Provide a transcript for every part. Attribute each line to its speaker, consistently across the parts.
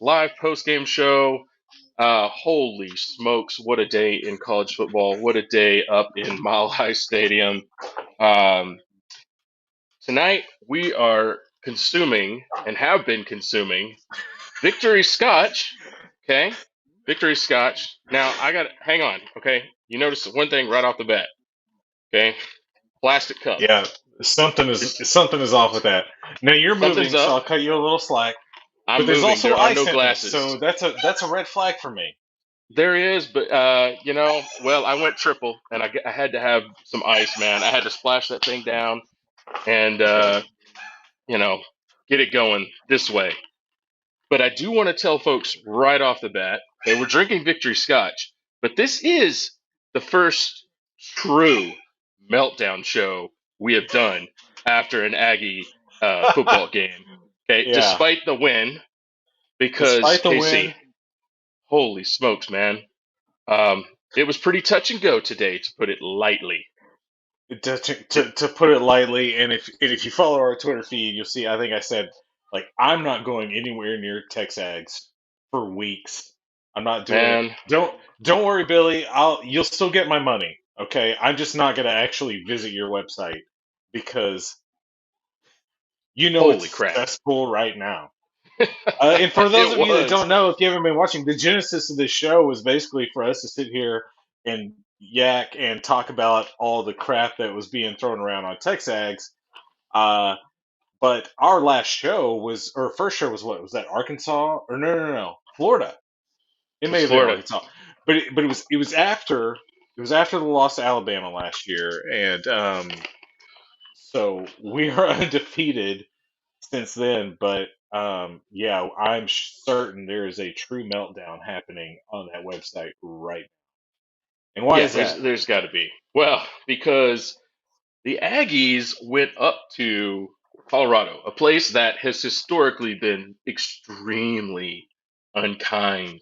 Speaker 1: Live post-game show. Holy smokes, what a day in college football. What a day up in Mile High Stadium. Um, Tonight, we are consuming and have been consuming Victory Scotch. Okay? Victory Scotch. Now, hang on. Okay? You notice one thing right off the bat. Okay? Plastic cup.
Speaker 2: Yeah, something is
Speaker 1: It's
Speaker 2: something is off with that. Now you're
Speaker 1: Something's
Speaker 2: moving, so
Speaker 1: up.
Speaker 2: I'll cut you a little slack. But
Speaker 1: I'm
Speaker 2: there's
Speaker 1: moving.
Speaker 2: also
Speaker 1: There are no
Speaker 2: ice in it,
Speaker 1: glasses.
Speaker 2: so that's a red flag for me.
Speaker 1: There is, but well, I went triple, and I had to have some ice, man. I had to splash that thing down and you know get it going this way. But I do want to tell folks right off the bat, okay, we're drinking Victory Scotch, but this is the first true meltdown show we have done after an Aggie football game. Okay,
Speaker 2: Yeah,
Speaker 1: despite the win, because
Speaker 2: despite the
Speaker 1: Casey,
Speaker 2: win,
Speaker 1: holy smokes, man. Um, it was pretty touch and go today, to put it lightly.
Speaker 2: to put it lightly, and if you follow our Twitter feed, you'll see. I think I said like I'm not going anywhere near Texags for weeks. I'm not doing it.
Speaker 1: Man,
Speaker 2: Don't worry, Billy. You'll still get my money. Okay, I'm just not gonna actually visit your website because you know
Speaker 1: holy
Speaker 2: it's
Speaker 1: crap.
Speaker 2: cesspool right now. And for those
Speaker 1: It
Speaker 2: of you that
Speaker 1: was.
Speaker 2: don't know, if you haven't been watching, the genesis of this show was basically for us to sit here and yak and talk about all the crap that was being thrown around on Texags. Uh, but our last show was, or first show was what? Was that Arkansas? Or no, Florida. It
Speaker 1: It
Speaker 2: may
Speaker 1: was
Speaker 2: have been
Speaker 1: Florida.
Speaker 2: Arkansas, but it was after the loss to Alabama last year, and so we are undefeated since then, but yeah, I'm certain there is a true meltdown happening on that website right now. And why
Speaker 1: Yeah,
Speaker 2: is that?
Speaker 1: there's got to be. Well, because the Aggies went up to Colorado, a place that has historically been extremely unkind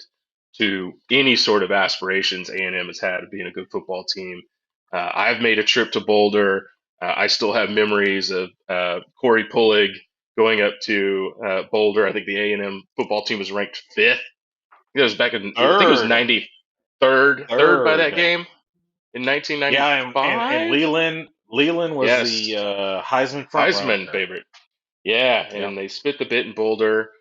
Speaker 1: to any sort of aspirations A&M has had of being a good football team. I've made a trip to Boulder. I still have memories of Corey Pullig going up to Boulder. I think the A&M football team was ranked fifth. It was back in, I think it was
Speaker 2: Third,
Speaker 1: 93rd by that
Speaker 2: third.
Speaker 1: game in
Speaker 2: Yeah, and
Speaker 1: 1995.
Speaker 2: Leland was the
Speaker 1: Yes,
Speaker 2: Heisman front
Speaker 1: Heisman
Speaker 2: runner.
Speaker 1: favorite. Yeah,
Speaker 2: Yep.
Speaker 1: and they spit the bit in Boulder.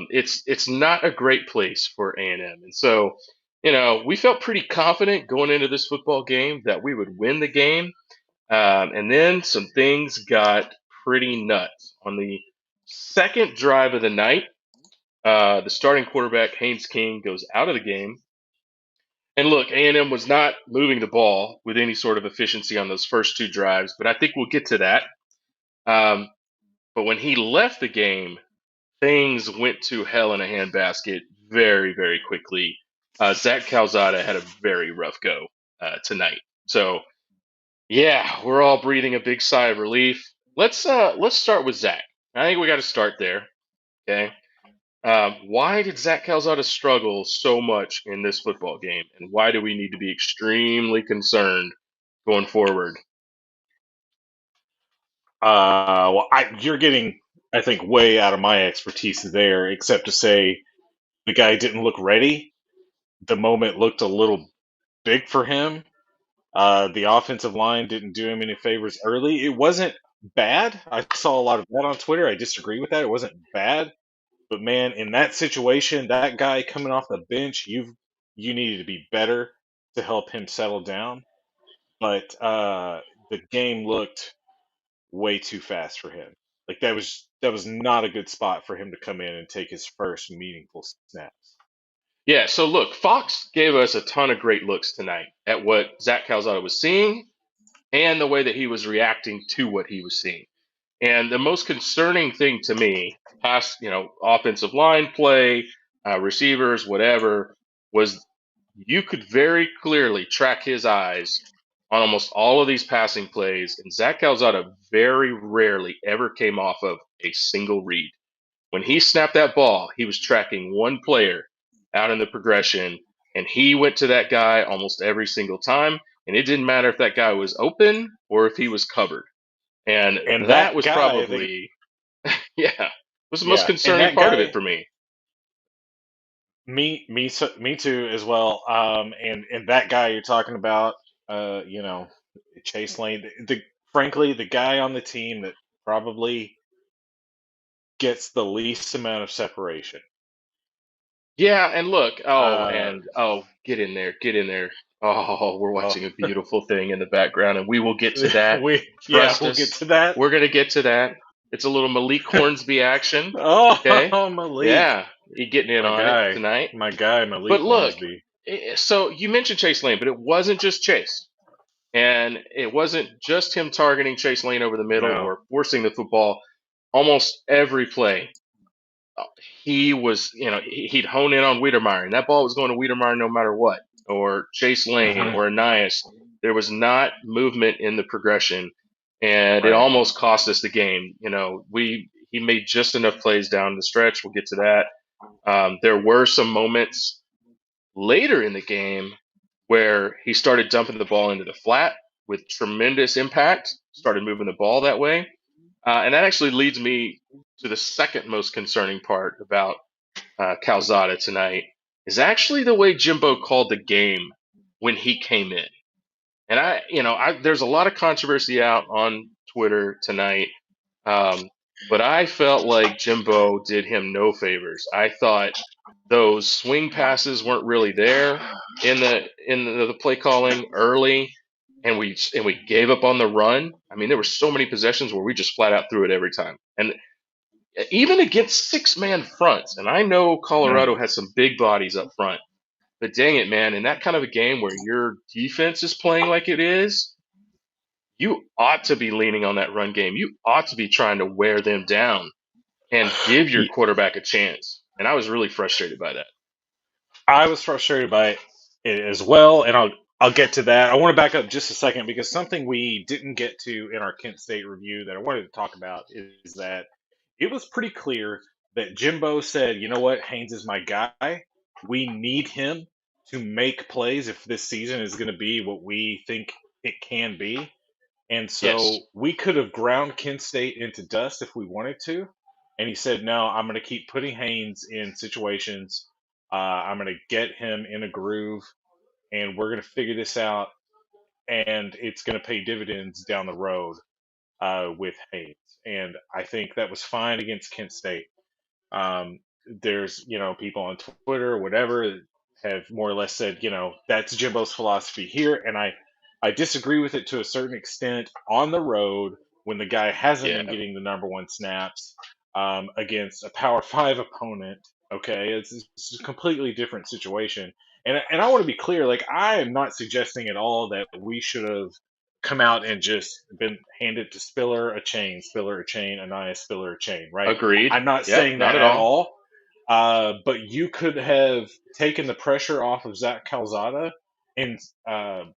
Speaker 1: It's not a great place for A&M, and so we felt pretty confident going into this football game that we would win the game. And then some things got pretty nuts on the second drive of the night. The starting quarterback Haynes King goes out of the game. And look, A&M was not moving the ball with any sort of efficiency on those first two drives, but I think we'll get to that. Um, but when he left the game, things went to hell in a handbasket very, very quickly. Zach Calzada had a very rough go tonight. So yeah, we're all breathing a big sigh of relief. Let's start with Zach. I think we got to start there. Okay. Why did Zach Calzada struggle so much in this football game, and why do we need to be extremely concerned going forward?
Speaker 2: You're getting, I think, way out of my expertise there, except to say the guy didn't look ready. The moment looked a little big for him. The offensive line didn't do him any favors early. It wasn't bad. I saw a lot of that on Twitter. I disagree with that. It wasn't bad, but man, in that situation, that guy coming off the bench, you needed to be better to help him settle down. But the game looked way too fast for him. Like that was not a good spot for him to come in and take his first meaningful snaps.
Speaker 1: Yeah, so look, Fox gave us a ton of great looks tonight at what Zach Calzada was seeing and the way that he was reacting to what he was seeing. And the most concerning thing to me, past offensive line play, receivers, whatever, was you could very clearly track his eyes on almost all of these passing plays, and Zach Calzada very rarely ever came off of a single read. When he snapped that ball, he was tracking one player out in the progression, and he went to that guy almost every single time, and it didn't matter if that guy was open or if he was covered. And
Speaker 2: And
Speaker 1: that
Speaker 2: that
Speaker 1: was
Speaker 2: guy,
Speaker 1: probably, yeah, was the most
Speaker 2: yeah, and
Speaker 1: concerning
Speaker 2: that
Speaker 1: part of it
Speaker 2: guy,
Speaker 1: for me.
Speaker 2: Me too as well. And that guy you're talking about, you know, Chase Lane. Frankly, the guy on the team that probably gets the least amount of separation.
Speaker 1: Yeah, and look,
Speaker 2: Uh,
Speaker 1: get in there, get in there. Oh, we're
Speaker 2: oh,
Speaker 1: watching a beautiful thing in the background, and we will get to that.
Speaker 2: yeah,
Speaker 1: Trust
Speaker 2: we'll get
Speaker 1: us,
Speaker 2: to that.
Speaker 1: we're gonna get to that. It's a little Malik Hornsby action. Okay,
Speaker 2: Oh, Malik,
Speaker 1: yeah, you getting in
Speaker 2: my
Speaker 1: on it
Speaker 2: guy,
Speaker 1: tonight.
Speaker 2: my guy, Malik
Speaker 1: But look,
Speaker 2: Hornsby.
Speaker 1: so you mentioned Chase Lane, but it wasn't just Chase, and it wasn't just him targeting Chase Lane over the middle
Speaker 2: No,
Speaker 1: or forcing the football. Almost every play he was, he'd hone in on Wiedemeyer, and that ball was going to Wiedemeyer no matter what, or Chase Lane
Speaker 2: hmm
Speaker 1: or Anias. There was not movement in the progression, and it
Speaker 2: right.
Speaker 1: almost cost us the game. He made just enough plays down the stretch. We'll get to that. There were some moments later in the game where he started dumping the ball into the flat with tremendous impact, started moving the ball that way. And that actually leads me to the second most concerning part about Calzada tonight is actually the way Jimbo called the game when he came in. And there's a lot of controversy out on Twitter tonight, um, but I felt like Jimbo did him no favors. I thought those swing passes weren't really there in the play calling early, and we gave up on the run. I mean, there were so many possessions where we just flat out threw it every time, and even against six-man fronts. And I know
Speaker 2: Mm.
Speaker 1: Colorado has some big bodies up front, but dang it, man, in that kind of a game where your defense is playing like it is, you ought to be leaning on that run game. You ought to be trying to wear them down and give your quarterback a chance. And I was really frustrated by that.
Speaker 2: I was frustrated by it as well, and I'll get to that. I want to back up just a second because something we didn't get to in our Kent State review that I wanted to talk about is that it was pretty clear that Jimbo said, "You know what? Haynes is my guy. We need him to make plays if this season is going to be what we think it can be." And
Speaker 1: Yes,
Speaker 2: so we could have ground Kent State into dust if we wanted to. And he said, no, I'm going to keep putting Haynes in situations. I'm going to get him in a groove, and we're going to figure this out. And it's going to pay dividends down the road with Haynes. And I think that was fine against Kent State. There's, people on Twitter or whatever have more or less said, that's Jimbo's philosophy here. And I disagree with it to a certain extent on the road when the guy hasn't been
Speaker 1: yeah,
Speaker 2: getting the number one snaps against a Power Five opponent. Okay, it's a completely different situation. And I want to be clear, like I am not suggesting at all that we should have come out and just been handed to Spiller a chain, Anaya Spiller a chain, right?
Speaker 1: agreed.
Speaker 2: I'm not
Speaker 1: Yep,
Speaker 2: saying
Speaker 1: not
Speaker 2: that
Speaker 1: at
Speaker 2: at
Speaker 1: all.
Speaker 2: all. But you could have taken the pressure off of Zach Calzada and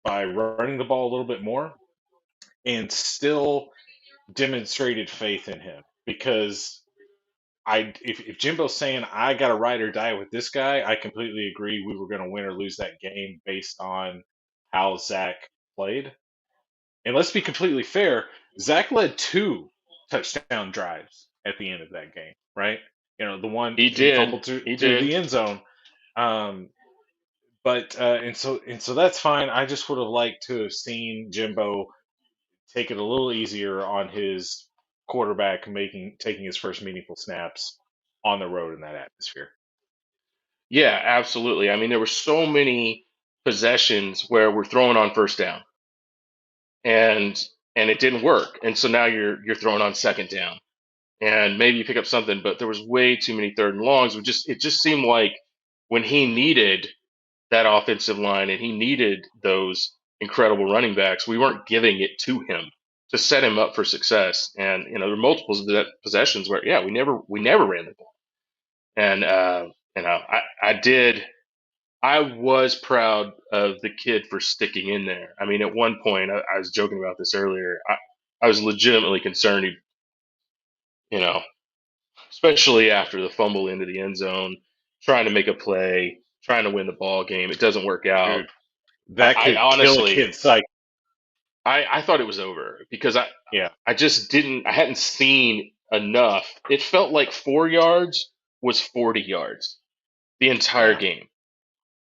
Speaker 2: by running the ball a little bit more and still demonstrated faith in him because if Jimbo's saying I got to ride or die with this guy, I completely agree. We were going to win or lose that game based on how Zach played. And let's be completely fair, Zach led two touchdown drives at the end of that game, right? The one
Speaker 1: He
Speaker 2: he
Speaker 1: did.
Speaker 2: fumbled through
Speaker 1: He
Speaker 2: through
Speaker 1: did.
Speaker 2: the end zone. Um, but and so that's fine. I just would have liked to have seen Jimbo take it a little easier on his quarterback taking his first meaningful snaps on the road in that atmosphere.
Speaker 1: Yeah, absolutely. I mean, there were so many possessions where we're throwing on first down, and and it didn't work. And so now you're throwing on second down, and maybe you pick up something, but there was way too many third and longs. It just seemed like when he needed that offensive line and he needed those incredible running backs, we weren't giving it to him to set him up for success. And there were multiple possessions where we never ran the ball. And I was proud of the kid for sticking in there. I mean, at one point, I was joking about this earlier. I was legitimately concerned. You know, especially after the fumble into the end zone, trying to make a play, trying to win the ball game. It doesn't work out.
Speaker 2: Dude,
Speaker 1: I,
Speaker 2: that
Speaker 1: I
Speaker 2: could kill a
Speaker 1: honestly,
Speaker 2: kid's psyche.
Speaker 1: I thought it was over because
Speaker 2: Yeah.
Speaker 1: I just didn't, I hadn't seen enough. It felt like 4 yards was 40 yards. the entire
Speaker 2: Yeah.
Speaker 1: game.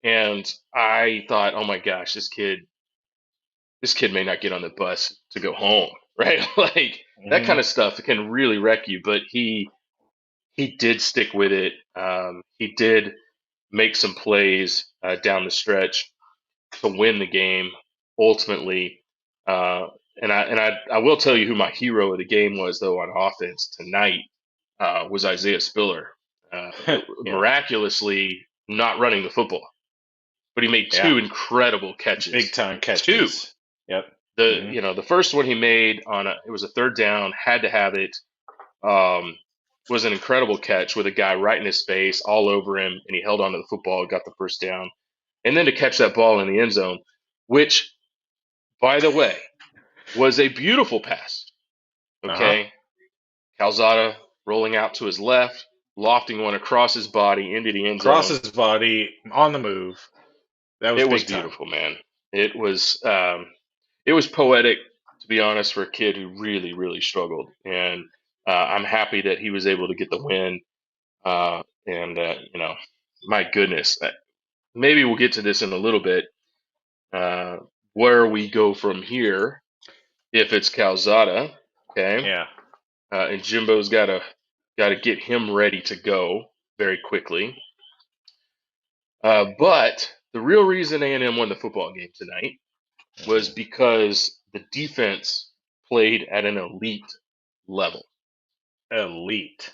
Speaker 1: And I thought, oh my gosh, this kid may not get on the bus to go home, right? Like that kind
Speaker 2: Hmm.
Speaker 1: of stuff can really wreck you. But he did stick with it. He did make some plays down the stretch to win the game ultimately. Uh, and I will tell you who my hero of the game was though on offense tonight was Isaiah Spiller.
Speaker 2: Yeah.
Speaker 1: Miraculously not running the football, but he made
Speaker 2: Yeah.
Speaker 1: two incredible
Speaker 2: Big
Speaker 1: catches.
Speaker 2: time
Speaker 1: Two.
Speaker 2: catches. Yep.
Speaker 1: The
Speaker 2: Hmm.
Speaker 1: the first one he made it was a third down, had to have it. Um, was an incredible catch with a guy right in his face, all over him, and he held onto the football, got the first down, and then to catch that ball in the end zone, which, by the way, was a beautiful pass.
Speaker 2: Uh huh.
Speaker 1: Okay, Calzada rolling out to his left, lofting one across his body into the end zone.
Speaker 2: Crosses body on the move. That was
Speaker 1: It was
Speaker 2: big time.
Speaker 1: beautiful, man. It was poetic, to be honest, for a kid who really, really struggled. And I'm happy that he was able to get the win. And my goodness, maybe we'll get to this in a little bit. Uh, where we go from here, if it's Calzada, okay,
Speaker 2: Yeah.
Speaker 1: and Jimbo's got to get him ready to go very quickly. But the real reason A&M won the football game tonight was
Speaker 2: Hmm.
Speaker 1: because the defense played at an elite level.
Speaker 2: Elite.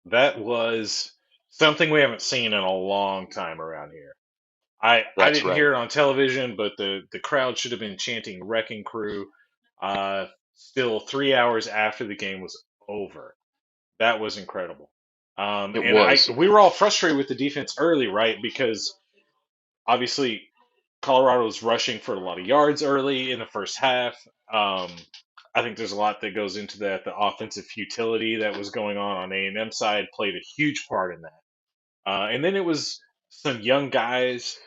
Speaker 2: That was something we haven't seen in a long time around here. I
Speaker 1: That's
Speaker 2: didn't
Speaker 1: right.
Speaker 2: hear it on television, but the crowd should have been chanting "Wrecking Crew." Still 3 hours after the game was over. That was incredible.
Speaker 1: It
Speaker 2: And I
Speaker 1: was.
Speaker 2: we were all frustrated with the defense early, right? Because obviously Colorado was rushing for a lot of yards early in the first half. Um, I think there's a lot that goes into that. The offensive futility that was going on A&M side played a huge part in that. And then it was some young guys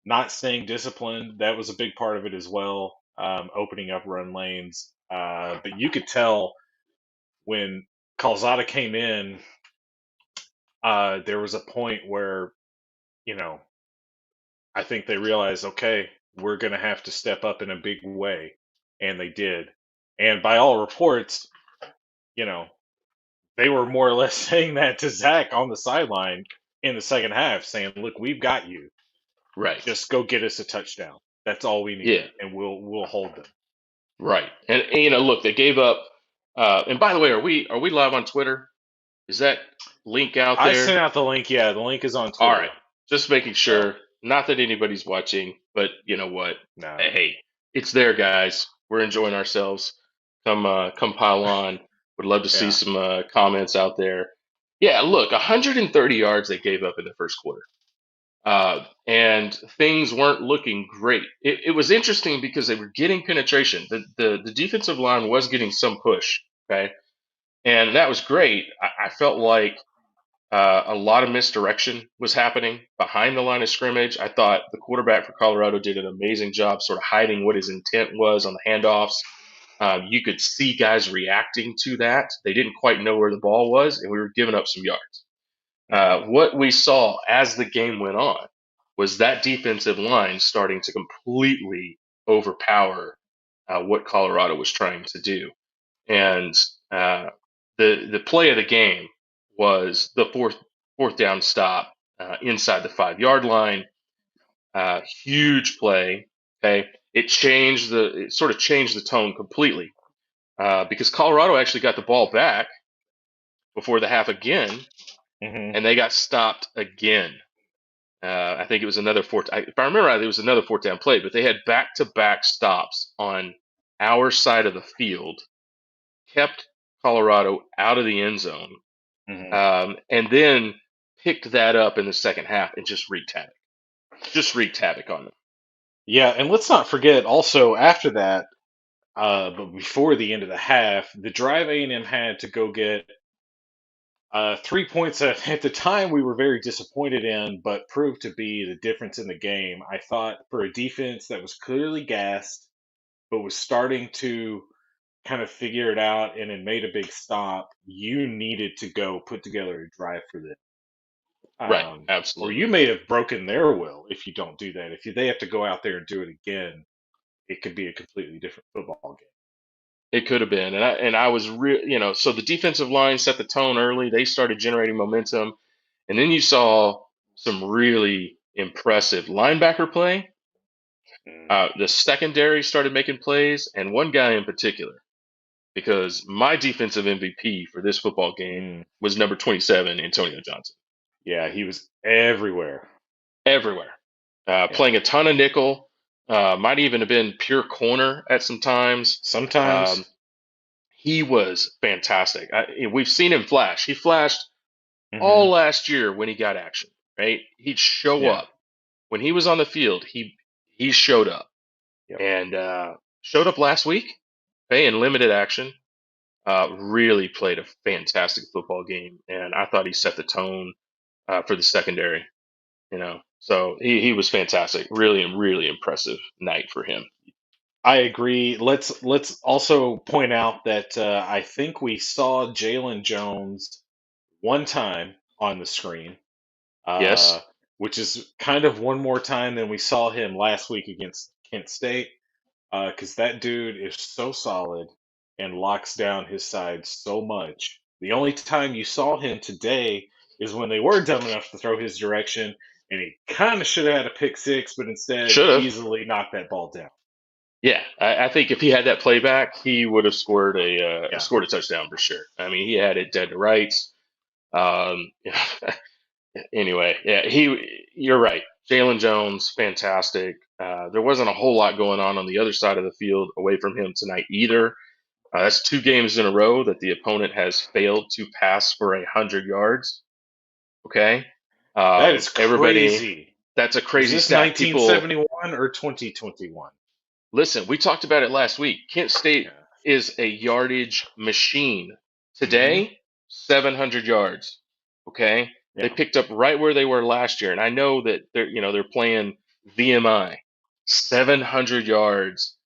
Speaker 2: not staying disciplined. That was a big part of it as well, opening up run lanes. But you could tell when Calzada came in, there was a point where, you know, I think they realized, okay, we're going to have to step up in a big way. And they did. And by all reports, you know, they were more or less saying that to Zach on the sideline in the second half, saying, look, we've got you.
Speaker 1: Right.
Speaker 2: Just go get us a touchdown. That's all we need,
Speaker 1: Yeah.
Speaker 2: and we'll hold them.
Speaker 1: Right. And look, they gave up. And by the way, are we live on Twitter? Is that link out
Speaker 2: I
Speaker 1: there?
Speaker 2: sent out the link. Yeah, the link is on
Speaker 1: All right.
Speaker 2: Twitter.
Speaker 1: Just making
Speaker 2: So
Speaker 1: sure. Not that anybody's watching, but you know what?
Speaker 2: no,
Speaker 1: Hey, it's there, guys. We're enjoying ourselves. Come pile on. Would love to see
Speaker 2: yeah,
Speaker 1: some comments out there. Yeah, look, 130 yards they gave up in the first quarter. And things weren't looking great. It was interesting because they were getting penetration. The defensive line was getting some push, okay, and that was great. I felt like a lot of misdirection was happening behind the line of scrimmage. I thought the quarterback for Colorado did an amazing job, sort of hiding what his intent was on the handoffs. You could see guys reacting to that. They didn't quite know where the ball was, and we were giving up some yards.
Speaker 2: hmm
Speaker 1: What we saw as the game went on was that defensive line starting to completely overpower what Colorado was trying to do. And uh, the play of the game was the fourth down stop inside the 5 yard line. Huge play. Okay, it sort of changed the tone completely because Colorado actually got the ball back before the half again,
Speaker 2: hmm
Speaker 1: and they got stopped again. I think it was another if I remember right, it was another fourth down play, but they had back-to-back stops on our side of the field, kept Colorado out of the end zone,
Speaker 2: hmm
Speaker 1: and then picked that up in the second half and just wreaked havoc. Just wreaked havoc on them.
Speaker 2: yeah. And let's not forget also after that, but before the end of the half, the drive A&M had to go get 3 points that at the time we were very disappointed in, but proved to be the difference in the game. I thought for a defense that was clearly gassed, but was starting to kind of figure it out and had made a big stop, you needed to go put together a drive for this.
Speaker 1: Right.
Speaker 2: Or you
Speaker 1: Absolutely.
Speaker 2: may have broken their will if you don't do that. They have to go out there and do it again, it could be a completely different football game.
Speaker 1: It could have been, and I was real. So the defensive line set the tone early. They started generating momentum, and then you saw some really impressive linebacker play.
Speaker 2: Mm,
Speaker 1: The secondary started making plays, and one guy in particular, because my defensive MVP for this football game
Speaker 2: mm.
Speaker 1: was number 27, Antonio Johnson,
Speaker 2: Yeah, he was everywhere.
Speaker 1: everywhere,
Speaker 2: Yeah.
Speaker 1: playing a ton of nickel. Might even have been pure corner at some times.
Speaker 2: Sometimes.
Speaker 1: Um, he was fantastic. We've seen him flash. He flashed all
Speaker 2: Hmm.
Speaker 1: last year when he got action. Right, he'd show
Speaker 2: Yeah.
Speaker 1: up when he was on the field. He showed up
Speaker 2: Yep.
Speaker 1: and showed up last week. Okay, in limited action. Really played a fantastic football game, and I thought he set the tone for the secondary. So he was fantastic. Really, really impressive night for him.
Speaker 2: I agree. Let's also point out that I think we saw Jalen Jones one time on the screen, uh,
Speaker 1: Yes,
Speaker 2: which is kind of one more time than we saw him last week against Kent State. Because that dude is so solid and locks down his side so much. The only time you saw him today is when they were dumb enough to throw his direction, and he kind of should have had a pick six, but instead
Speaker 1: should have.
Speaker 2: easily knocked that ball down.
Speaker 1: Yeah, I think if he had that playback, he would have
Speaker 2: Yeah.
Speaker 1: scored a touchdown for sure. I mean, he had it dead to rights. Um, anyway, yeah, you're right. Jalen Jones, fantastic. There wasn't a whole lot going on the other side of the field away from him tonight either. That's two games in a row that the opponent has failed to pass for 100 yards. Okay,
Speaker 2: That is
Speaker 1: everybody,
Speaker 2: crazy.
Speaker 1: that's a
Speaker 2: Was
Speaker 1: crazy
Speaker 2: this
Speaker 1: stat. People,
Speaker 2: 1971 or 2021?
Speaker 1: listen. We talked about it last week. Kent State
Speaker 2: Yeah.
Speaker 1: is a yardage machine.
Speaker 2: Hmm.
Speaker 1: Today, 700 yards. Okay, they
Speaker 2: Yeah.
Speaker 1: picked up right where they were last year, and I know that they're playing VMI. 700 yards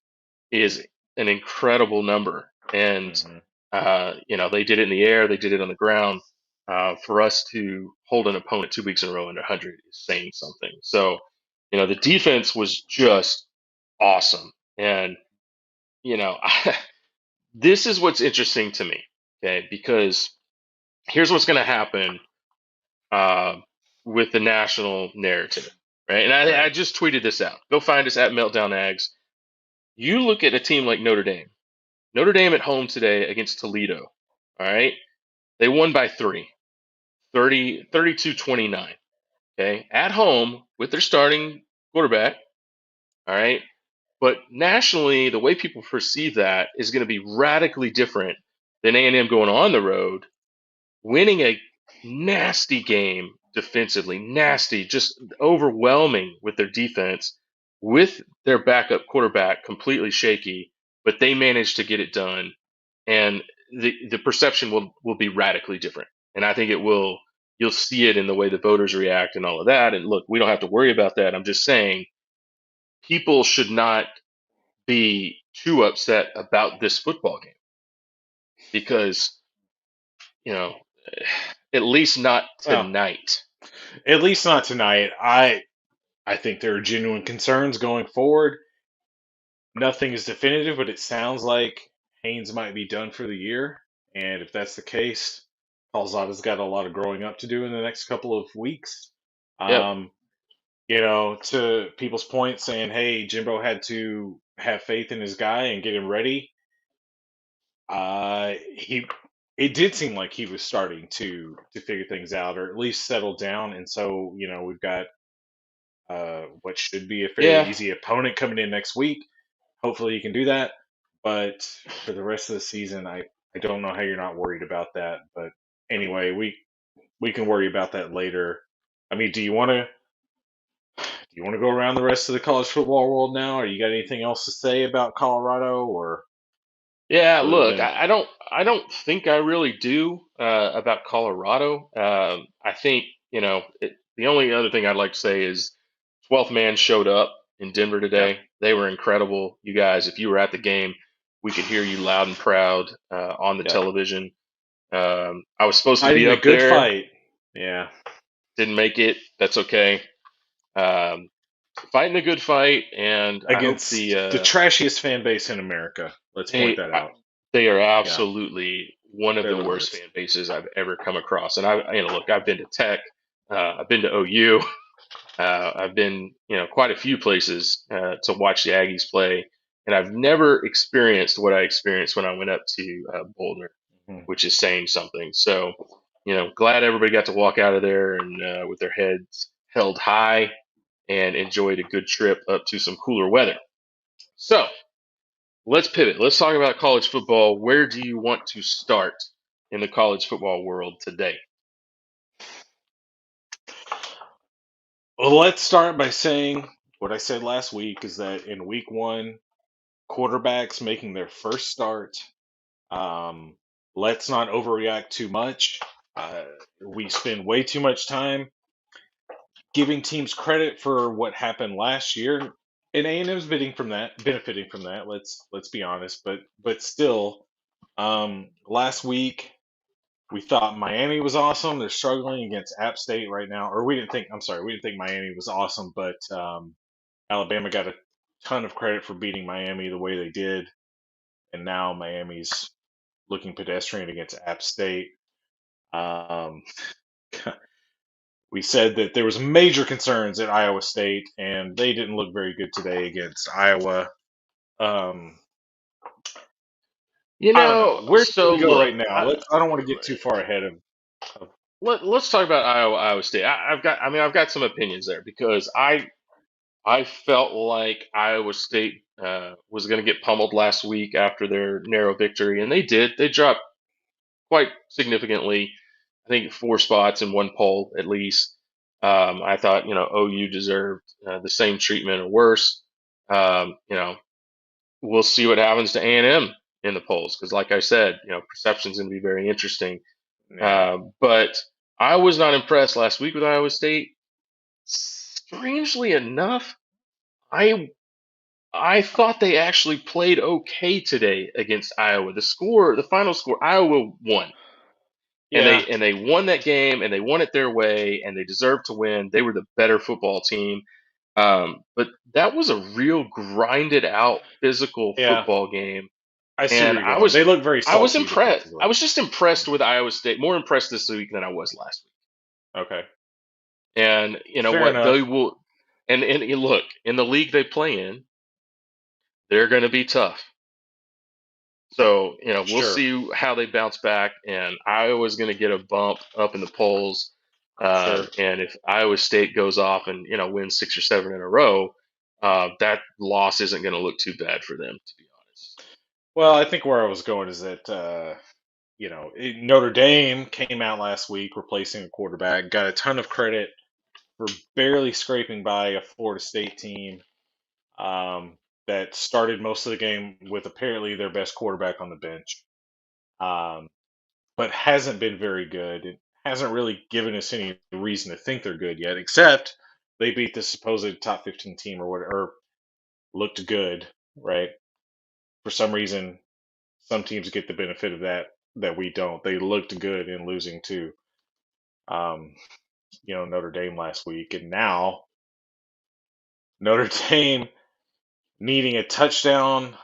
Speaker 1: is an incredible number. And,
Speaker 2: Hmm.
Speaker 1: they did it in the air, they did it on the ground. For us to hold an opponent 2 weeks in a row under 100 is saying something. So, the defense was just awesome. And, you know, this is what's interesting to me, okay? Because here's what's going to happen uh, with the national narrative, right? And I
Speaker 2: Right.
Speaker 1: just tweeted this out. Go find us at Meltdown Ags. You look at a team like Notre Dame. Notre Dame at home today against Toledo. All right. They won by 32-29. Okay. At home with their starting quarterback. All right. But nationally, the way people perceive that is going to be radically different than A&M going on the road, winning a nasty game defensively, nasty, just overwhelming with their defense, with their backup quarterback completely shaky, but they managed to get it done. And the perception will be radically different. And I think it will. You'll see it in the way the voters react and all of that. And look, we don't have to worry about that. I'm just saying people should not be too upset about this football game because you know at least not
Speaker 2: Well,
Speaker 1: tonight.
Speaker 2: at least not tonight. I think there are genuine concerns going forward. Nothing is definitive, but it sounds like Haynes might be done for the year. And if that's the case, Calzada's got a lot of growing up to do in the next couple of weeks.
Speaker 1: Yep.
Speaker 2: Um, to people's point saying, hey, Jimbo had to have faith in his guy and get him ready. He it did seem like he was starting to figure things out or at least settle down. And so, we've got what should be a fairly
Speaker 1: Yeah.
Speaker 2: easy opponent coming in next week. Hopefully, you can do that. But for the rest of the season, I don't know how you're not worried about that. But anyway, we can worry about that later. I mean, do you want to go around the rest of the college football world now? Or you got anything else to say about Colorado, or
Speaker 1: Yeah.
Speaker 2: other
Speaker 1: Look,
Speaker 2: than
Speaker 1: I don't think I really do about Colorado. I think the only other thing I'd like to say is 12th man showed up in Denver
Speaker 2: yeah,
Speaker 1: today. They were incredible. You guys, if you were at the game, we could hear you loud and proud on the
Speaker 2: yeah,
Speaker 1: television. I was supposed to be
Speaker 2: fighting a
Speaker 1: up
Speaker 2: good
Speaker 1: there.
Speaker 2: fight? Yeah,
Speaker 1: Didn't make it. That's okay. Um, Fighting a good fight, and I hope
Speaker 2: against the trashiest fan base in America. Let's point
Speaker 1: they
Speaker 2: that out.
Speaker 1: they are
Speaker 2: Yeah,
Speaker 1: absolutely one of
Speaker 2: they're
Speaker 1: the
Speaker 2: the
Speaker 1: worst
Speaker 2: worst.
Speaker 1: fan bases I've ever come across. And look, I've been to Tech, I've been to OU, I've been, quite a few places to watch the Aggies play, and I've never experienced what I experienced when I went up to Boulder,
Speaker 2: Mhm.
Speaker 1: which is saying something. So, glad everybody got to walk out of there and with their heads held high and enjoyed a good trip up to some cooler weather. So, let's pivot. Let's talk about college football. Where do you want to start in the college football world today?
Speaker 2: Well, let's start by saying what I said last week is that in week one, quarterbacks making their first start. Um, let's not overreact too much. Uh, we spend way too much time giving teams credit for what happened last year, and A&M's benefiting from that. Let's be honest, but still, last week we thought Miami was awesome. They're struggling against App State right now, or we didn't think. I'm sorry, we didn't think Miami was awesome, but Alabama got a ton of credit for beating Miami the way they did, and now Miami's looking pedestrian against App State. Um, we said that there was major concerns at Iowa State, and they didn't look very good today against Iowa. Um, I don't know. Where should
Speaker 1: So
Speaker 2: we go
Speaker 1: look,
Speaker 2: right now? I don't want to get too far ahead of
Speaker 1: let's talk about Iowa State. I've got some opinions there because I felt like Iowa State was going to get pummeled last week after their narrow victory, and they did. They dropped quite significantly. I think 4 spots in one poll at least. I thought OU deserved the same treatment or worse. We'll see what happens to A&M in the polls because, like I said, perception is going to be very interesting.
Speaker 2: yeah,
Speaker 1: But I was not impressed last week with Iowa State. Strangely enough, I I thought they actually played okay today against Iowa. The final score, Iowa won, and
Speaker 2: yeah,
Speaker 1: they won that game, and they won it their way, and they deserved to win. They were the better football team. But that was a real grinded out physical
Speaker 2: yeah.
Speaker 1: football game,
Speaker 2: I see where
Speaker 1: and
Speaker 2: you're going. They look very
Speaker 1: I was
Speaker 2: salty
Speaker 1: impressed. I
Speaker 2: defensively.
Speaker 1: was just impressed with Iowa State, more impressed this week than I was last week.
Speaker 2: Okay,
Speaker 1: And you know
Speaker 2: fair
Speaker 1: what? They
Speaker 2: enough.
Speaker 1: will. And look, in the league they play in, they're going to be tough. So, we'll
Speaker 2: Sure,
Speaker 1: see how they bounce back. And Iowa's going to get a bump up in the polls.
Speaker 2: sure.
Speaker 1: And if Iowa State goes off and, wins 6 or 7 in a row, that loss isn't going to look too bad for them, to be honest.
Speaker 2: Well, I think where I was going is that Notre Dame came out last week replacing a quarterback, got a ton of credit for barely scraping by a Florida State team that started most of the game with apparently their best quarterback on the bench, um, but hasn't been very good. It hasn't really given us any reason to think they're good yet, except they beat the supposed top 15 team or whatever, or looked good, right? For some reason, some teams get the benefit of that we don't. They looked good in losing to um, Notre Dame last week, and now Notre Dame needing a touchdown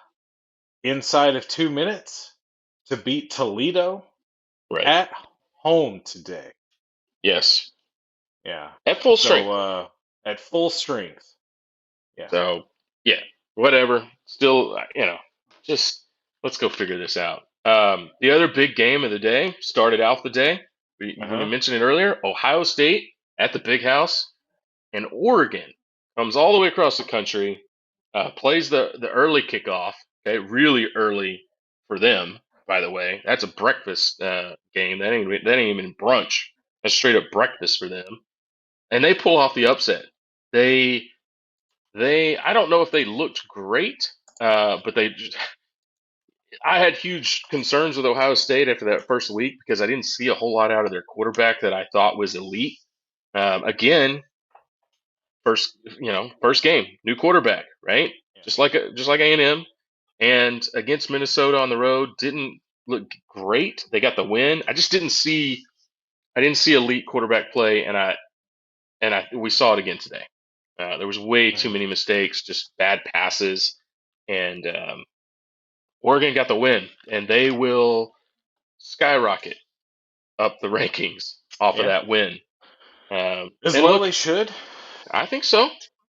Speaker 2: inside of 2 minutes to beat Toledo
Speaker 1: Right.
Speaker 2: at home today.
Speaker 1: Yes.
Speaker 2: Yeah.
Speaker 1: At full
Speaker 2: So
Speaker 1: strength.
Speaker 2: at full strength. Yeah.
Speaker 1: So, yeah, whatever. Still, just let's go figure this out. The other big game of the day started out the day. We
Speaker 2: Uh-huh.
Speaker 1: mentioned it earlier. Ohio State at the Big House, and Oregon comes all the way across the country, plays the early kickoff. Okay, really early for them. By the way, that's a breakfast game. That ain't even brunch. That's straight up breakfast for them, and they pull off the upset. They I don't know if they looked great, but I had huge concerns with Ohio State after that first week because I didn't see a whole lot out of their quarterback that I thought was elite. Again, first game, new quarterback, right?
Speaker 2: Yeah.
Speaker 1: Just like A&M, and against Minnesota on the road didn't look great. They got the win. I didn't see elite quarterback play, and and we saw it again today. There was way too
Speaker 2: Mhm.
Speaker 1: many mistakes, just bad passes, and Oregon got the win, and they will skyrocket up the rankings off of
Speaker 2: Yeah,
Speaker 1: that win.
Speaker 2: as
Speaker 1: And
Speaker 2: well
Speaker 1: look,
Speaker 2: they should.
Speaker 1: I think so.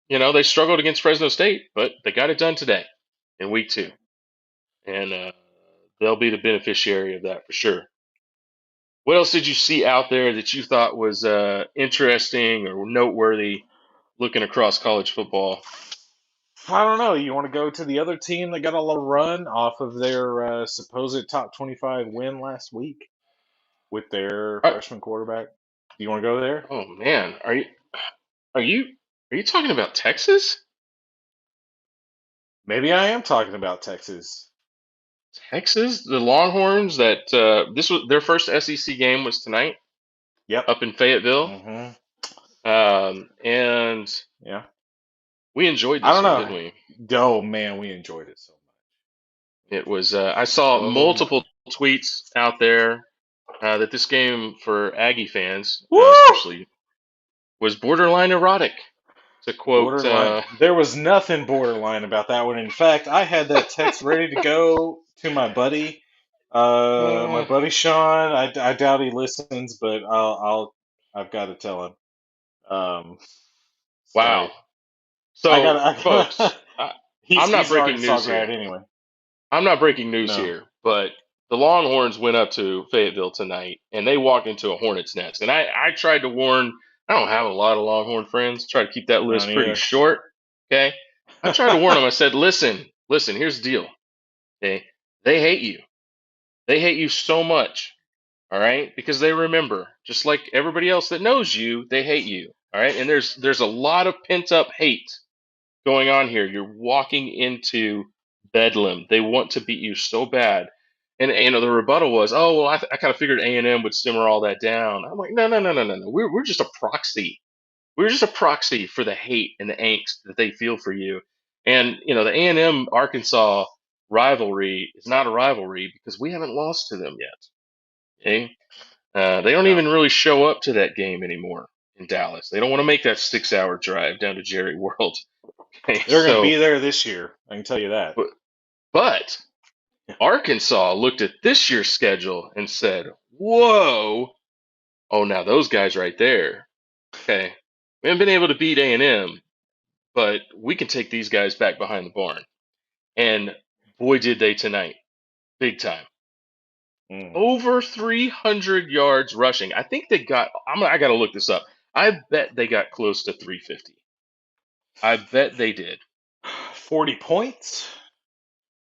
Speaker 1: They struggled against Fresno State, but they got it done today in week two, and they'll be the beneficiary of that for sure. What else did you see out there that you thought was interesting or noteworthy looking across college football?
Speaker 2: I don't know. You want to go to the other team that got a little run off of their supposed top 25 win last week with their
Speaker 1: Uh,
Speaker 2: freshman quarterback? Do you want to go there?
Speaker 1: oh man, are you are you talking about Texas?
Speaker 2: Maybe I am talking about Texas.
Speaker 1: Texas, the Longhorns. That this was their first SEC game was tonight
Speaker 2: Yep.
Speaker 1: up in Fayetteville,
Speaker 2: Hmm.
Speaker 1: and
Speaker 2: Yeah.
Speaker 1: we enjoyed
Speaker 2: I
Speaker 1: this
Speaker 2: don't
Speaker 1: one, didn't
Speaker 2: know.
Speaker 1: we?
Speaker 2: Oh man, we enjoyed it so
Speaker 1: It was. I saw
Speaker 2: so much.
Speaker 1: multiple tweets out there that this game for Aggie fans,
Speaker 2: Woo!
Speaker 1: especially, was borderline erotic. To quote,
Speaker 2: Borderline. There was nothing borderline about that one. In fact, I had that text ready to go to my buddy, my
Speaker 1: uh,
Speaker 2: buddy Sean. I doubt he listens, but I've got to tell him. Um,
Speaker 1: wow.
Speaker 2: so
Speaker 1: So,
Speaker 2: I
Speaker 1: folks,
Speaker 2: gotta. He's
Speaker 1: I'm
Speaker 2: an
Speaker 1: not breaking
Speaker 2: Arkansas
Speaker 1: news here.
Speaker 2: grad anyway.
Speaker 1: I'm not breaking news
Speaker 2: No,
Speaker 1: here, but the Longhorns went up to Fayetteville tonight and they walked into a hornet's nest. And I tried to warn, I don't have a lot of Longhorn friends, try to keep that
Speaker 2: not
Speaker 1: list pretty
Speaker 2: either.
Speaker 1: short. Okay. I tried to warn them. I said, listen, here's the deal. Okay. They hate you. They hate you so much. All right. Because they remember, just like everybody else that knows you, they hate you. All right. And there's a lot of pent up hate going on here. You're walking into Bedlam. They want to beat you so bad. And the rebuttal was, oh well, I kind of figured A&M would simmer all that down. I'm like, no, no, no, no, no, no. We're just a proxy. We're just a proxy for the hate and the angst that they feel for you. And the A&M Arkansas rivalry is not a rivalry because we haven't lost to them yet. Okay, they don't
Speaker 2: No,
Speaker 1: even really show up to that game anymore in Dallas. They don't want to make that 6 hour drive down to Jerry World. Okay,
Speaker 2: they're gonna
Speaker 1: so
Speaker 2: be there this year. I can tell you that.
Speaker 1: but but Arkansas looked at this year's schedule and said, "Whoa, oh now those guys right there. Okay, we haven't been able to beat A&M, but we can take these guys back behind the barn." And boy, did they tonight, big time.
Speaker 2: Mm.
Speaker 1: Over 300 yards rushing. I think they got. I got to look this up. I bet they got close to 350. I bet they did.
Speaker 2: 40 points.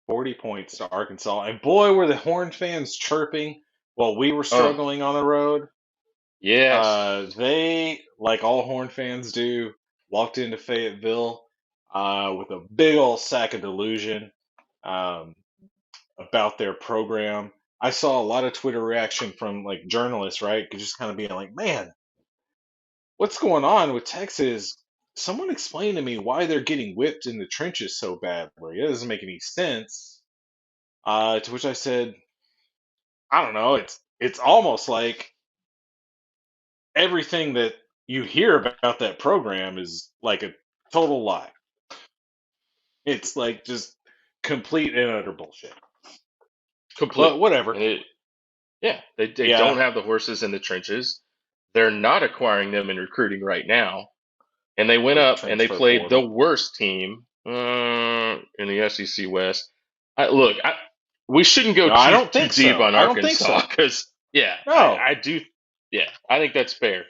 Speaker 2: 40 points to Arkansas. And boy, were the Horn fans chirping while we were
Speaker 1: Oh
Speaker 2: struggling on the road.
Speaker 1: yes,
Speaker 2: They, like all Horn fans do, walked into Fayetteville with a big old sack of delusion um, about their program. I saw a lot of Twitter reaction from like journalists, right? Just kind of being like, man, what's going on with Texas? Someone explain to me why they're getting whipped in the trenches so badly. It doesn't make any sense. To which I said, I don't know. It's almost like everything that you hear about that program is like a total lie. It's like just complete and utter bullshit.
Speaker 1: complete.
Speaker 2: But whatever.
Speaker 1: And yeah, they
Speaker 2: Yeah,
Speaker 1: don't have the horses in the trenches. They're not acquiring them and recruiting right now. And they went
Speaker 2: the
Speaker 1: up and they
Speaker 2: transfer
Speaker 1: played the
Speaker 2: portal.
Speaker 1: worst team in the SEC West. Look, we shouldn't go
Speaker 2: No, I
Speaker 1: too
Speaker 2: don't
Speaker 1: too
Speaker 2: think
Speaker 1: deep
Speaker 2: so.
Speaker 1: on
Speaker 2: I don't think
Speaker 1: Arkansas
Speaker 2: so.
Speaker 1: because yeah,
Speaker 2: No,
Speaker 1: I do. Yeah, I think that's fair.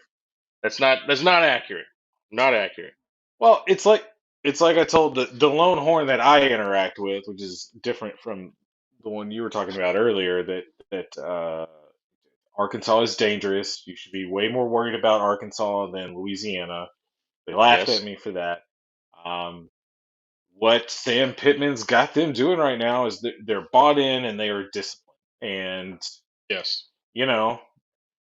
Speaker 1: That's not accurate. Not accurate.
Speaker 2: well, it's like I told the lone horn that I interact with, which is different from the one you were talking about earlier. That Arkansas is dangerous. You should be way more worried about Arkansas than Louisiana. They laughed at
Speaker 1: Yes.
Speaker 2: me for that. Um, what Sam Pittman's got them doing right now is that they're bought in and they are disciplined. And
Speaker 1: Yes.
Speaker 2: you know,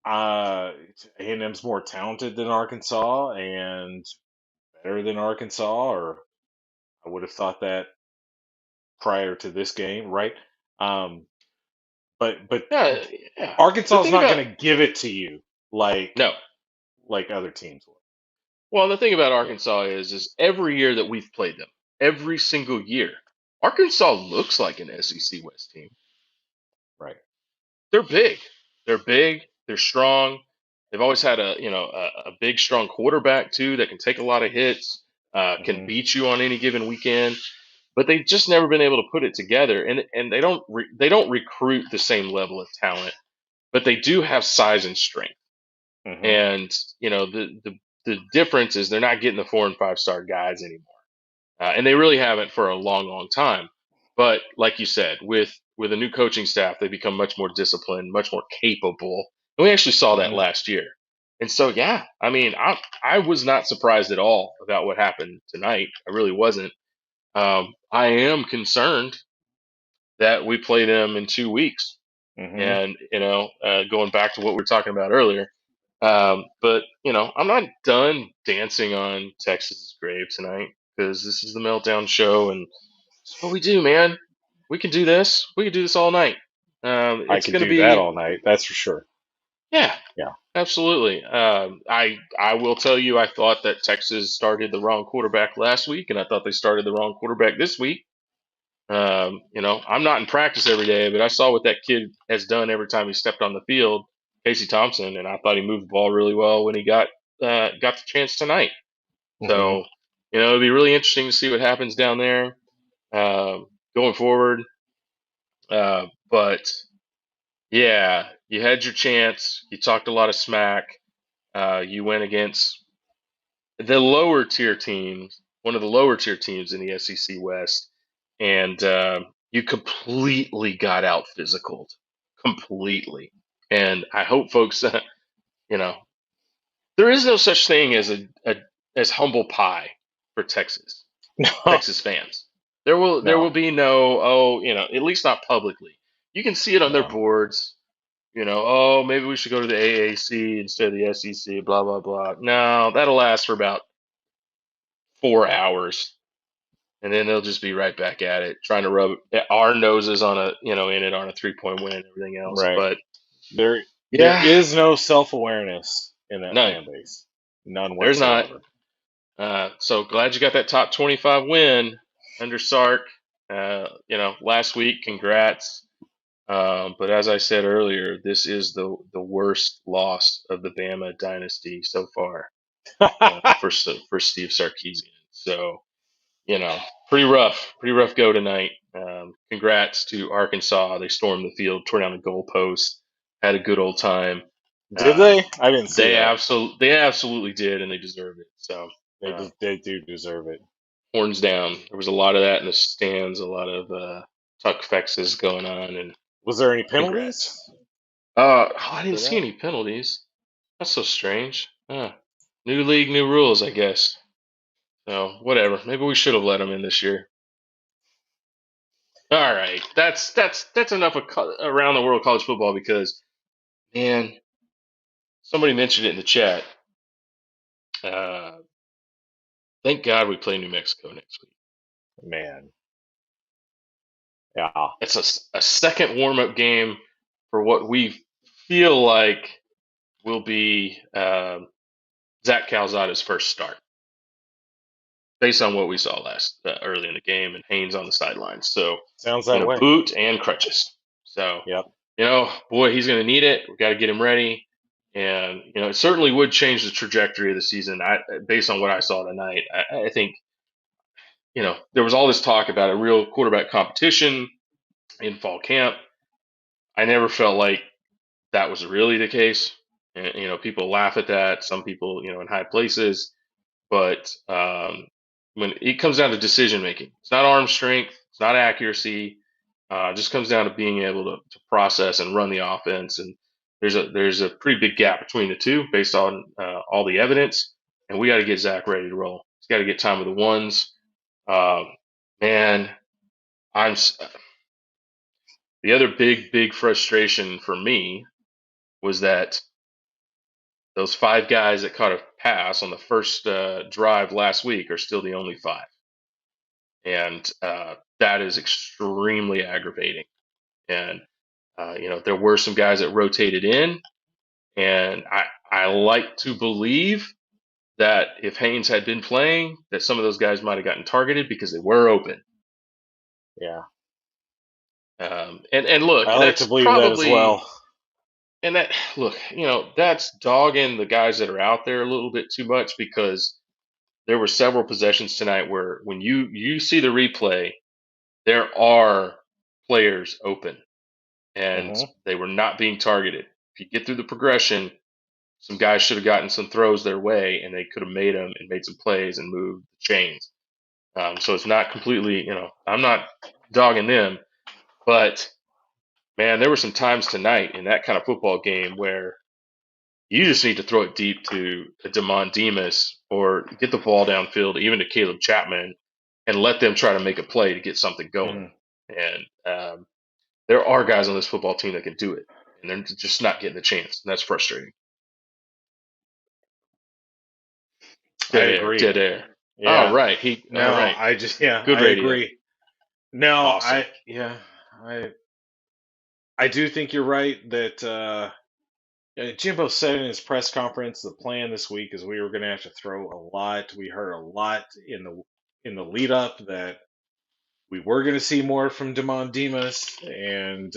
Speaker 2: uh, A&M's more talented than Arkansas and better than Arkansas, or I would have thought that prior to this game, right? Um, but
Speaker 1: Yeah. Yeah. The
Speaker 2: Arkansas is
Speaker 1: thing
Speaker 2: not
Speaker 1: about
Speaker 2: going to give it to you like
Speaker 1: no,
Speaker 2: like other teams will.
Speaker 1: Well, the thing about
Speaker 2: Yeah.
Speaker 1: Arkansas is every year that we've played them, every single year, Arkansas looks like an SEC West team.
Speaker 2: Right.
Speaker 1: They're big. They're big. They're strong. They've always had a big strong quarterback too that can take a lot of hits, can
Speaker 2: Hmm.
Speaker 1: beat you on any given weekend. But they've just never been able to put it together, and they don't recruit the same level of talent, but they do have size and strength.
Speaker 2: Hmm.
Speaker 1: And the difference is they're not getting the 4 and 5 star guys anymore, and they really haven't for a long, long time. But like you said, with a new coaching staff, they become much more disciplined, much more capable, and we actually saw that
Speaker 2: Hmm.
Speaker 1: last year. And so, yeah, I mean, I was not surprised at all about what happened tonight. I really wasn't. I am concerned that we play them in 2 weeks,
Speaker 2: Hmm.
Speaker 1: and going back to what we were talking about earlier. But I'm not done dancing on Texas's grave tonight because this is the meltdown show, and it's what we do, man. We can do this. We can do this all night.
Speaker 2: I
Speaker 1: It's
Speaker 2: could
Speaker 1: going to
Speaker 2: do that
Speaker 1: be,
Speaker 2: all night. That's for sure.
Speaker 1: yeah,
Speaker 2: Yeah.
Speaker 1: absolutely. I will tell you, I thought that Texas started the wrong quarterback last week, and I thought they started the wrong quarterback this week. I'm not in practice every day, but I saw what that kid has done every time he stepped on the field, Casey Thompson, and I thought he moved the ball really well when he got the chance tonight.
Speaker 2: Hmm.
Speaker 1: So, it'll be really interesting to see what happens down there going forward. But yeah, you had your chance. You talked a lot of smack. You went against the lower tier teams, one of the lower tier teams in the SEC West, and you completely got out physical, completely. And I hope folks, you know, there is no such thing as as humble pie for Texas fans. There will
Speaker 2: No.
Speaker 1: be no, at least not publicly. You can see it on their
Speaker 2: No.
Speaker 1: boards. Oh, maybe we should go to the AAC instead of the SEC. Blah blah blah. No, that'll last for about 4 hours, and then they'll just be right back at it, trying to rub our noses on in it on a 3 point win and everything else.
Speaker 2: Right.
Speaker 1: But
Speaker 2: There
Speaker 1: yeah,
Speaker 2: is no self awareness in that
Speaker 1: none.
Speaker 2: fan base. None
Speaker 1: There's not.
Speaker 2: whatsoever.
Speaker 1: So glad you got that top 25 win under Sark. Last week. Congrats. But as I said earlier, this is the worst loss of the Bama dynasty so far for Steve Sarkisian. So pretty rough go tonight. Congrats to Arkansas. They stormed the field, tore down the goalpost, had a good old time.
Speaker 2: Did they? I didn't see that.
Speaker 1: They absolutely did, and they deserve it. So
Speaker 2: They do deserve it.
Speaker 1: horns down. There was a lot of that in the stands, a lot of tuck fexes going on, and
Speaker 2: Was there any
Speaker 1: congrats.
Speaker 2: penalties
Speaker 1: I didn't
Speaker 2: for
Speaker 1: see
Speaker 2: that?
Speaker 1: any penalties. That's so strange. New league, new rules, I guess. So whatever. Maybe we should have let them in this year. All right, that's enough of around the world college football because man, somebody mentioned it in the chat. Uh, thank God we play New Mexico next week.
Speaker 2: Man. Yeah.
Speaker 1: It's a second warm up game for what we feel like will be Zach Calzada's first start, based on what we saw last early in the game and Haynes on the sidelines. So
Speaker 2: Sounds
Speaker 1: in
Speaker 2: that
Speaker 1: a
Speaker 2: way.
Speaker 1: boot and crutches. So
Speaker 2: Yep.
Speaker 1: boy, he's going to need it. We got to get him ready, and it certainly would change the trajectory of the season. Based on what I saw tonight, I think there was all this talk about a real quarterback competition in fall camp. I never felt like that was really the case. And, people laugh at that. Some people, in high places, but when it comes down to decision making, it's not arm strength, it's not accuracy. It just comes down to being able to process and run the offense. And there's a pretty big gap between the two based on all the evidence. And we got to get Zach ready to roll. He's got to get time with the ones. Um, and I'm the other big frustration for me was that those 5 guys that caught a pass on the first drive last week are still the only 5, and that is extremely aggravating. And there were some guys that rotated in, and I like to believe that if Haynes had been playing, that some of those guys might have gotten targeted because they were open.
Speaker 2: Yeah,
Speaker 1: And look,
Speaker 2: I like to
Speaker 1: that's
Speaker 2: believe that as
Speaker 1: probably
Speaker 2: well.
Speaker 1: and that look, that's dogging the guys that are out there a little bit too much because there were several possessions tonight where when you see the replay, there are players open and
Speaker 2: Hmm.
Speaker 1: they were not being targeted. If you get through the progression, some guys should have gotten some throws their way and they could have made them and made some plays and moved the chains. So it's not completely, I'm not dogging them, but man, there were some times tonight in that kind of football game where you just need to throw it deep to a Demond Demas or get the ball downfield, even to Caleb Chapman, and let them try to make a play to get something going.
Speaker 2: Hmm.
Speaker 1: And there are guys on this football team that can do it, and they're just not getting the chance. And that's frustrating.
Speaker 2: I
Speaker 1: Dead air,
Speaker 2: agree.
Speaker 1: dead air. All
Speaker 2: Yeah.
Speaker 1: right, all
Speaker 2: No,
Speaker 1: right.
Speaker 2: I just yeah,
Speaker 1: Good
Speaker 2: I
Speaker 1: radio.
Speaker 2: agree. No,
Speaker 1: Awesome.
Speaker 2: I I do think you're right that Jimbo said in his press conference the plan this week is we were going to have to throw a lot. We heard a lot in the lead up that we were going to see more from Demond Demas, and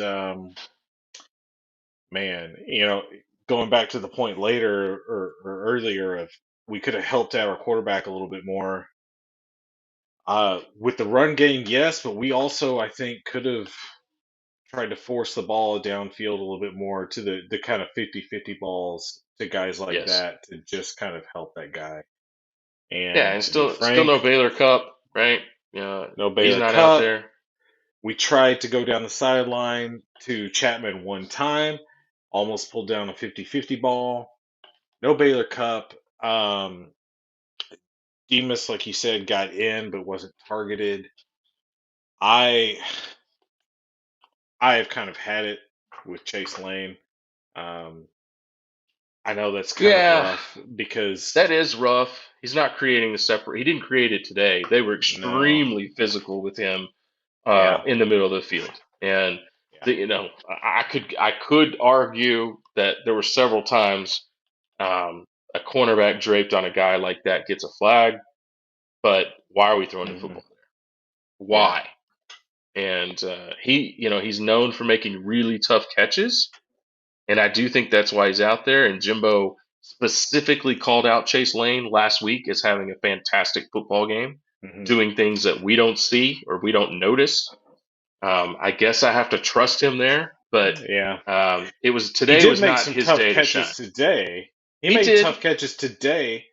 Speaker 2: man, going back to the point later or earlier of we could have helped out our quarterback a little bit more. With the run game, yes, but we also, I think, could have tried to force the ball downfield a little bit more to the kind of 50-50 balls to guys like
Speaker 1: Yes.
Speaker 2: that to just kind of help that guy.
Speaker 1: Yeah,
Speaker 2: And
Speaker 1: and
Speaker 2: to be
Speaker 1: still
Speaker 2: frank,
Speaker 1: no Baylor Cup, right? Yeah,
Speaker 2: no
Speaker 1: he's
Speaker 2: Baylor
Speaker 1: not out
Speaker 2: Cup.
Speaker 1: there.
Speaker 2: We tried to go down the sideline to Chapman one time, almost pulled down a 50-50 ball. No Baylor Cup. Um, Demas, like you said, got in but wasn't targeted. I I have kind of had it with Chase Lane. Um, I know that's kind of
Speaker 1: Yeah,
Speaker 2: rough because
Speaker 1: that is rough. He's not creating the separate. He didn't create it today. They were
Speaker 2: no,
Speaker 1: extremely physical with him
Speaker 2: yeah,
Speaker 1: in the middle of the field, and
Speaker 2: yeah,
Speaker 1: I could argue that there were several times a cornerback draped on a guy like that gets a flag, but why are we throwing the
Speaker 2: hmm,
Speaker 1: football there?
Speaker 2: yeah,
Speaker 1: Why? And he's known for making really tough catches, and I do think that's why he's out there. And Jimbo specifically called out Chase Lane last week as having a fantastic football game,
Speaker 2: hmm,
Speaker 1: doing things that we don't see or we don't notice. I guess I have to trust him there, but
Speaker 2: yeah.
Speaker 1: it was
Speaker 2: He
Speaker 1: today
Speaker 2: did
Speaker 1: was
Speaker 2: make
Speaker 1: not
Speaker 2: some
Speaker 1: his
Speaker 2: tough
Speaker 1: day to shine.
Speaker 2: catches today. He
Speaker 1: He
Speaker 2: made
Speaker 1: did.
Speaker 2: tough catches today.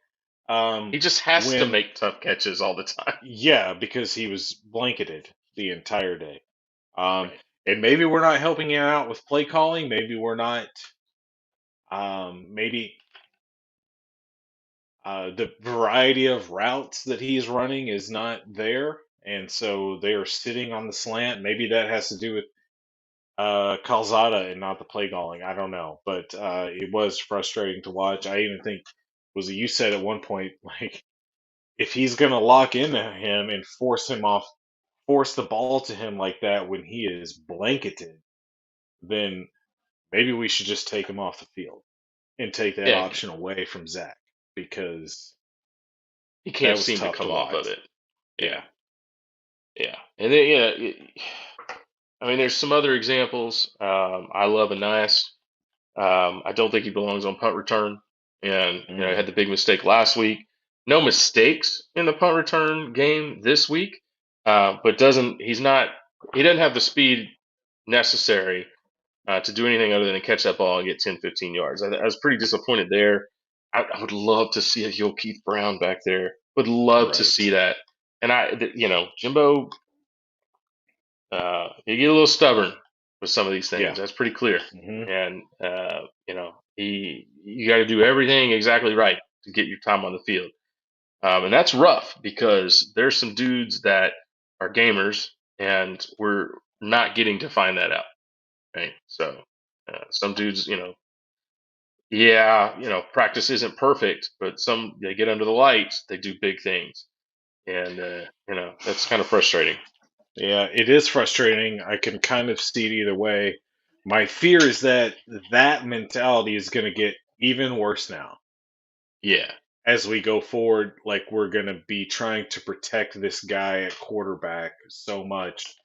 Speaker 1: He just has to
Speaker 2: When
Speaker 1: make tough catches all the time.
Speaker 2: yeah, because he was blanketed the entire day. Um,
Speaker 1: Right.
Speaker 2: and maybe we're not helping him out with play calling. Maybe we're not. Maybe the variety of routes that he's running is not there, and so they are sitting on the slant. Maybe that has to do with Calzada and not the play calling. I don't know, but it was frustrating to watch. I even think was it you said at one point like if he's gonna lock into him and force the ball to him like that when he is blanketed, then maybe we should just take him off the field and take that
Speaker 1: Yeah,
Speaker 2: option away from Zach because
Speaker 1: he
Speaker 2: that
Speaker 1: can't
Speaker 2: was
Speaker 1: seem to
Speaker 2: tough to
Speaker 1: come off of
Speaker 2: watch.
Speaker 1: it. Yeah,
Speaker 2: Yeah.
Speaker 1: yeah, and then I mean, there's some other examples. I love Anais. I don't think he belongs on punt return, and he
Speaker 2: Mm.
Speaker 1: had the big mistake last week. No mistakes in the punt return game this week, but doesn't he's not he doesn't have the speed necessary to do anything other than catch that ball and get 10, 15 yards. I was pretty disappointed there. I would love to see a Yo Keith Brown back there. Would love to
Speaker 2: Right.
Speaker 1: see that. And Jimbo, he get a little stubborn with some of these things.
Speaker 2: Yeah.
Speaker 1: That's pretty clear.
Speaker 2: Hmm.
Speaker 1: And you got to do everything exactly right to get your time on the field. And that's rough because there's some dudes that are gamers, and we're not getting to find that out. Right. So some dudes, yeah, practice isn't perfect, but some they get under the lights, they do big things, and that's kind of frustrating.
Speaker 2: Yeah, it is frustrating. I can kind of see it either way. My fear is that that mentality is going to get even worse now.
Speaker 1: Yeah,
Speaker 2: as we go forward, like we're going to be trying to protect this guy at quarterback so much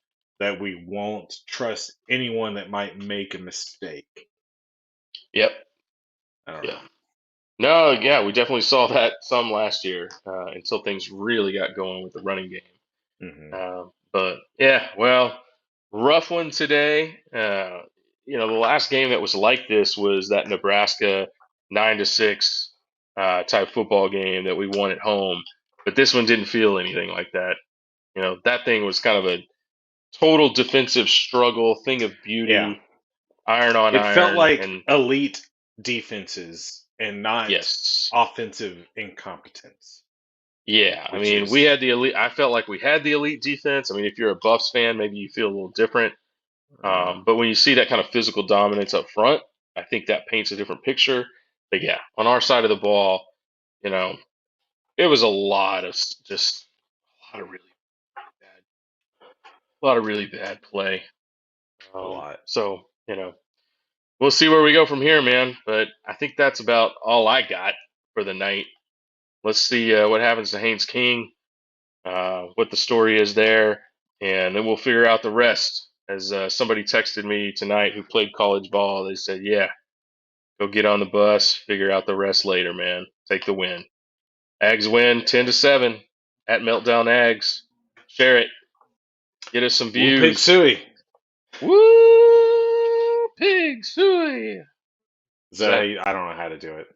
Speaker 2: that we won't trust anyone that might make a mistake.
Speaker 1: Yep.
Speaker 2: I don't
Speaker 1: Yeah.
Speaker 2: know.
Speaker 1: No, yeah, we definitely saw that some last year until things really got going with the running game.
Speaker 2: Hmm.
Speaker 1: But yeah, well, rough one today. The last game that was like this was that Nebraska 9-6 type football game that we won at home. But this one didn't feel anything like that. That thing was kind of a total defensive struggle, thing of
Speaker 2: Yeah.
Speaker 1: beauty, iron on
Speaker 2: It felt
Speaker 1: iron,
Speaker 2: like
Speaker 1: and
Speaker 2: elite defenses and not
Speaker 1: yes,
Speaker 2: offensive incompetence,
Speaker 1: yeah. I
Speaker 2: which
Speaker 1: mean, we
Speaker 2: is
Speaker 1: had the elite. I felt like we had the elite defense. I mean, if you're a Buffs fan, maybe you feel a little different.
Speaker 2: uh,
Speaker 1: But when you see that kind of physical dominance up front, I think that paints a different picture. But yeah, on our side of the ball, you know, it was a lot of just a lot of really bad, a lot of really bad play.
Speaker 2: a lot.
Speaker 1: So we'll see where we go from here, man. But I think that's about all I got for the night. Let's see what happens to Haynes King, what the story is there, and then we'll figure out the rest. As somebody texted me tonight who played college ball, they said, "Yeah, go get on the bus, figure out the rest later, man. Take the win." Ags win 10-7 at Meltdown Ags. Share it. Get us some
Speaker 2: Woo pig
Speaker 1: views.
Speaker 2: suey.
Speaker 1: Woo! Pig suey.
Speaker 2: Is
Speaker 1: Is
Speaker 2: that how
Speaker 1: that
Speaker 2: you, I don't know how to do it.